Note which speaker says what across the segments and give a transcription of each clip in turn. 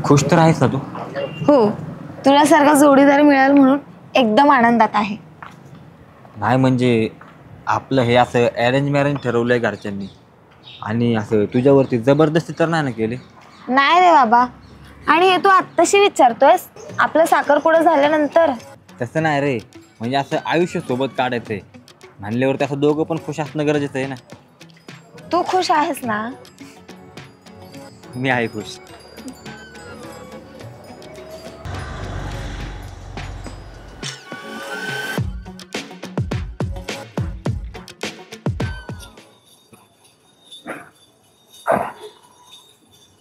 Speaker 1: खुश तर आहेस ना तू?
Speaker 2: हो, तुला सारखा जोडीदार मिळाल म्हणून एकदम आनंदात आहे.
Speaker 1: नाही म्हणजे आपलं हे असं अरेंज मॅरेंज ठरवलंय घरच्यांनी, आणि असं तुझ्यावरती जबरदस्ती तर नाही ना केली?
Speaker 2: नाही रे बाबा, आणि हे तू आत्ताशी विचारतोयस आपलं साखरपुडा झाल्यानंतर?
Speaker 1: तसं नाही रे, म्हणजे असं आयुष्य सोबत काढायचंय म्हणल्यावर असं दोघं पण खुश असणं गरजेचं आहे ना.
Speaker 2: तू खुश आहेस ना?
Speaker 1: मी आहे खुश.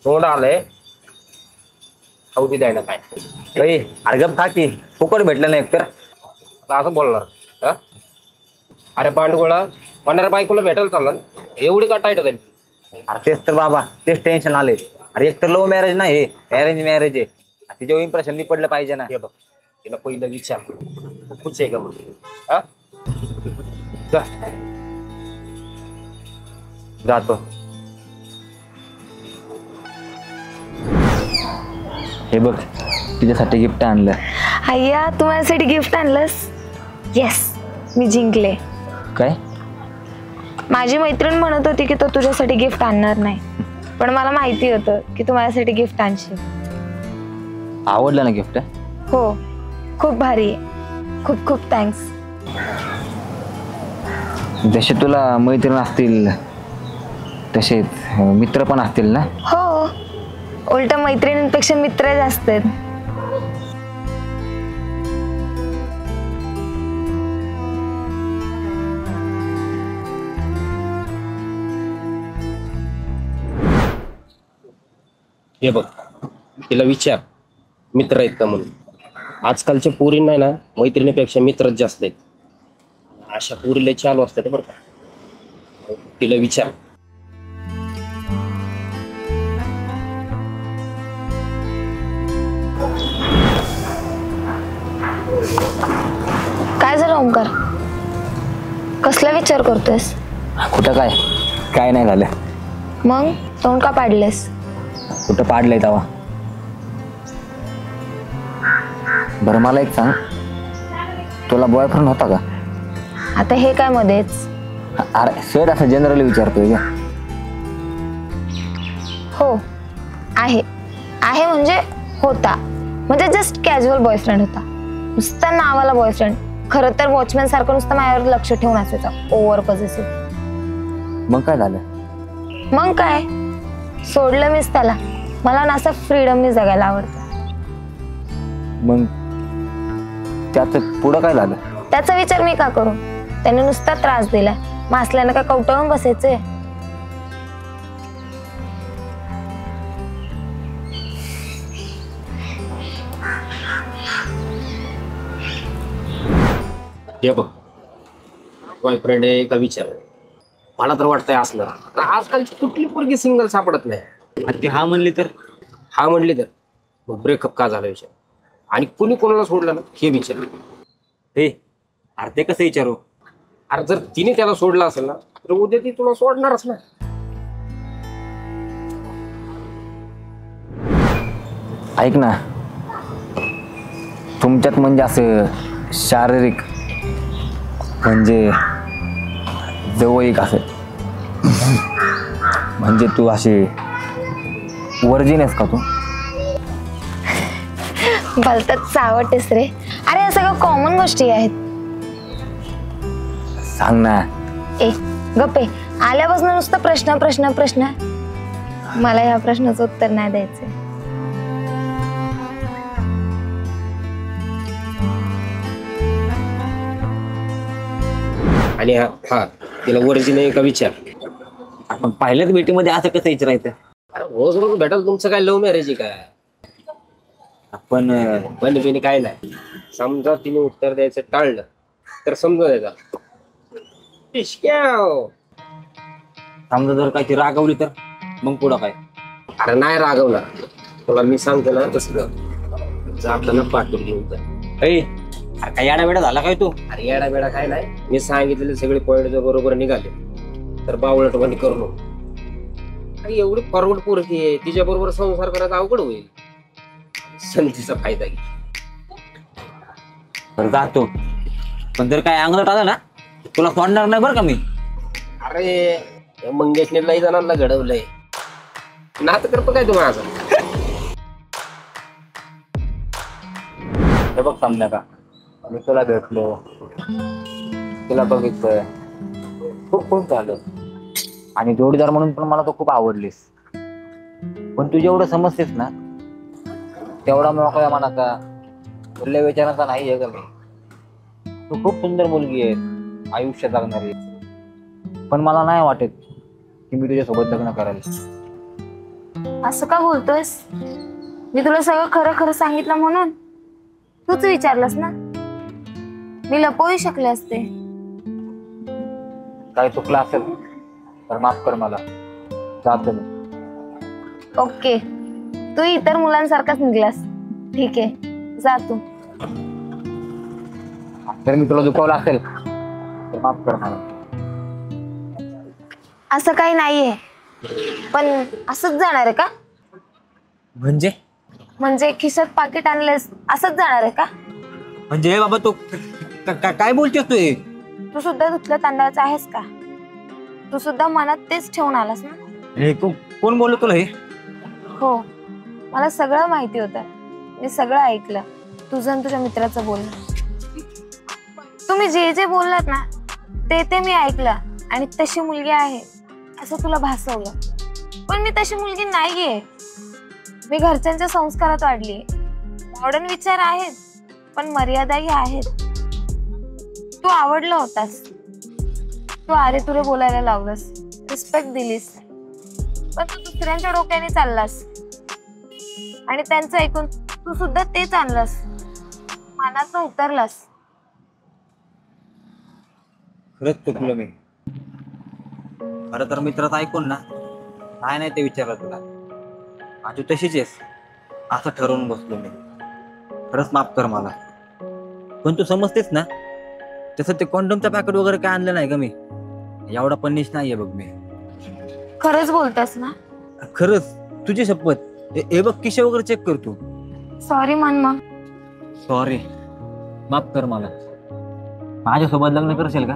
Speaker 3: तोंड आलंय अवधी द्यायला काय
Speaker 1: अर्गप खा की, फुकट भेटलं नाही एकतर.
Speaker 3: असं बोलणार हा? अरे पांडुगोळा म्हणणाऱ्या बायकोला भेटायला चालला एवढी का टाईट जाईल?
Speaker 1: अरे तेच तर बाबा, तेच टेन्शन आले. अरे एक तर लव्ह मॅरेज नाही, हे अरेंज मॅरेज आहे. तिच्या इम्प्रेशन मी पडलं पाहिजे ना.
Speaker 3: हे बघ तिला पहिलं विचार खुश आहे का म्हणून हा? जा.
Speaker 1: जातो. हे बघ तुझ्यासाठी गिफ्ट आणलं.
Speaker 2: अय्या, तू माझ्यासाठी गिफ्ट आणलंस? येस, मी जिंकले.
Speaker 1: काय?
Speaker 2: माझी मैत्रीण म्हणत होती की तो तुझ्यासाठी गिफ्ट आणणार नाही, पण मला माहिती होतं की तू माझ्यासाठी गिफ्ट आणशील.
Speaker 1: आवडलं ना गिफ्ट?
Speaker 2: हो, खूप भारी आहे. खूप खूप थँक्स.
Speaker 1: जसे तुला मैत्रीण असतील तसेच मित्र पण असतील ना?
Speaker 2: हो, उलट मैत्रिणींपेक्षा मित्र जास्त आहेत.
Speaker 3: हे बघ तिला विचार मित्र आहेत का म्हणून. आजकालच्या पोरींना ना मैत्रिणीपेक्षा मित्रच जास्त आहेत. अशा पोरीला चालू असतात बरं का. तिला विचार.
Speaker 2: काय झालं ओंकार? कसला विचार करतोयस?
Speaker 1: कुठं काय, काय नाही झालं.
Speaker 2: मग तोंड का पाडलेस?
Speaker 1: कुठं पाडलंय तवा? बरं मला एक सांग, तुला बॉयफ्रेंड होता का?
Speaker 2: आता हे काय मध्येच?
Speaker 1: अरे सहज असं जनरली विचारतोय का?
Speaker 2: हो, आहे. आहे म्हणजे होता, म्हणजे जस्ट कॅज्युअल बॉयफ्रेंड होता. नुसता नावाला बॉयफ्रेंड, खरं तर वॉचमॅन सारखं नुसतं माझ्यावर लक्ष ठेवून असायचा. Over positive.
Speaker 1: मग काय झालं?
Speaker 2: मग काय, सोडलं मीच त्याला. मला ना असं फ्रीडमने जगायला आवडतं.
Speaker 1: मग त्याचं पुढं काय झालं?
Speaker 2: त्याचा विचार मी का करू? त्याने नुसता त्रास दिला. मासल्यानं काय कवटाळून बसायचंय?
Speaker 3: हे बघ बॉयफ्रेंड आहे का विचार. मला तर वाटतंय असलं. आजकालची कुठली पोरगी सिंगल सापडत नाही.
Speaker 1: आणि ती हा म्हणली तर?
Speaker 3: हा म्हणली तर मग ब्रेकअप का झाला विचार. आणि कुणी कोणाला सोडलं ना हे विचार.
Speaker 1: हे अरे ते कसं विचारू?
Speaker 3: अरे जर तिने त्याला सोडलं असेल ना तर उद्या ती तुला सोडणारच ना.
Speaker 1: ऐक ना, तुमच्यात म्हणजे असं शारीरिक म्हणजे जवळीक असं म्हणजे तू अशी वर्जिन आहेस का तू?
Speaker 2: भलतच चावटेस रे. अरे या सगळं कॉमन गोष्टी आहेत.
Speaker 1: सांग ना.
Speaker 2: ए गप्पे, आल्यापासून नुसतं प्रश्न प्रश्न प्रश्न. मला या प्रश्नाचं उत्तर नाही द्यायचंय.
Speaker 3: आणि हा तिला वर्जिन आहे का विचार.
Speaker 1: आपण पहिल्याच भेटीमध्ये असं कसं विचारायचं?
Speaker 3: अरे रोज रोज भेटायला तुमचं काय लव्ह मॅरेज आहे काय?
Speaker 1: आपण
Speaker 3: बंधुनी काय नाही. समजा तिने उत्तर द्यायचं टाळलं तर समजा द्यायचा
Speaker 1: समजा जर काय ती रागवली तर मग पुढं काय?
Speaker 3: अरे नाही रागवणार तुला मी सांगतो ना तसं जाताना पाठवून घेऊन जा.
Speaker 1: ऐ काही याडा झाला काय तू?
Speaker 3: अरे येडा बेडा काय नाही, मी सांगितलेले सगळे पॉइंट जर बरोबर निघाले तर बावळटवाणी करू नको. अरे एवढी फॉरवर्ड पोरगी आहे, तिच्या बरोबर संसार करायचा अवघड होईल. संधीचा फायदा घे.
Speaker 1: बरं जातो, पण जर काय अंगलट आलं ना तुला सोडणार नाही बरं का मी.
Speaker 3: अरे या मंगेशने लई जणांना घडवलंय, नात करतो काय तू माझं?
Speaker 1: हे बघ समजा का, मी तुला भेटलो, तुला बघितलंय, खूप खूप झालं. आणि जोडीदार म्हणून पण मला तू खूप आवडलीस. पण तू जेवढं समजतेस ना तेवढा मोकळ्या मनाचा, खुल्या विचाराचा नाही आहे का मी. तू खूप सुंदर मुलगी आहे, आयुष्य जगणारी. पण मला नाही वाटत की मी तुझ्यासोबत लग्न करायला.
Speaker 2: असं का बोलतोयस? मी तुला सगळं खरं खरं सांगितलं म्हणून तूच विचारलंस ना. मी लपवू शकले असते.
Speaker 1: काय चुकलं असेल तर माफ कर मला. जातो मी.
Speaker 2: ओके, तू इतर मुलांसारखाच निघलास. ठीक आहे, जा तू.
Speaker 1: जर मी तुला दुखावलं असेल तर माफ कर मला.
Speaker 2: असं काही नाहीये, पण असंच जाणार आहे का? म्हणजे खिशात पाकिट आणलेस असंच जाणार आहे का?
Speaker 1: म्हणजे बाबा तू काय बोलतेस तू हे?
Speaker 2: तू सुद्धा धुतल्या तांदळाचा आहेस का? तू सुद्धा मनात तेच ठेवून आलास ना?
Speaker 1: हे कोण बोललो तुला हे?
Speaker 2: हो, मला सगळं माहिती होतं. मी सगळं ऐकलं, तुझं आणि तुझ्या मित्राचं बोलणं. तुम्ही जे जे बोललात ना ते मी ऐकलं. आणि तशी मुलगी आहे असं तुला भासवलं. पण मी तशी मुलगी नाहीये. मी घरच्यांच्या संस्कारात वाढली. मॉडर्न विचार आहेत, पण मर्यादाही आहेत. तू आवडला होतास. तू अरे तुरे बोलायला लावलंस, रिस्पेक्ट दिलीस. पण तू दुसऱ्यांच्या डोक्याने चाललास आणि त्यांचं ऐकून तू सुद्धा तेच आणलास, मनात उतरलास.
Speaker 1: खरंच चुकलो मी. खरं तर मित्राचं ऐकून ना नाही ते विचारलं तुला. तू तशीच आहेस असं ठरवून बसलो मी. खरंच माफ कर मला. पण तू समजतेस ना, तसं ते कॉन्डमचं पॅकेट वगैरे काय आणलं नाही का मी. एवढा पण निश नाहीये बघ मी.
Speaker 2: खरंच बोलतास ना?
Speaker 1: खरंच, तुझी शपथ. हे बघ किशे वगैरे चेक कर तू.
Speaker 2: सॉरी मन. मग
Speaker 1: सॉरी, माफ कर मला. माझ्यासोबत लग्न करशील का?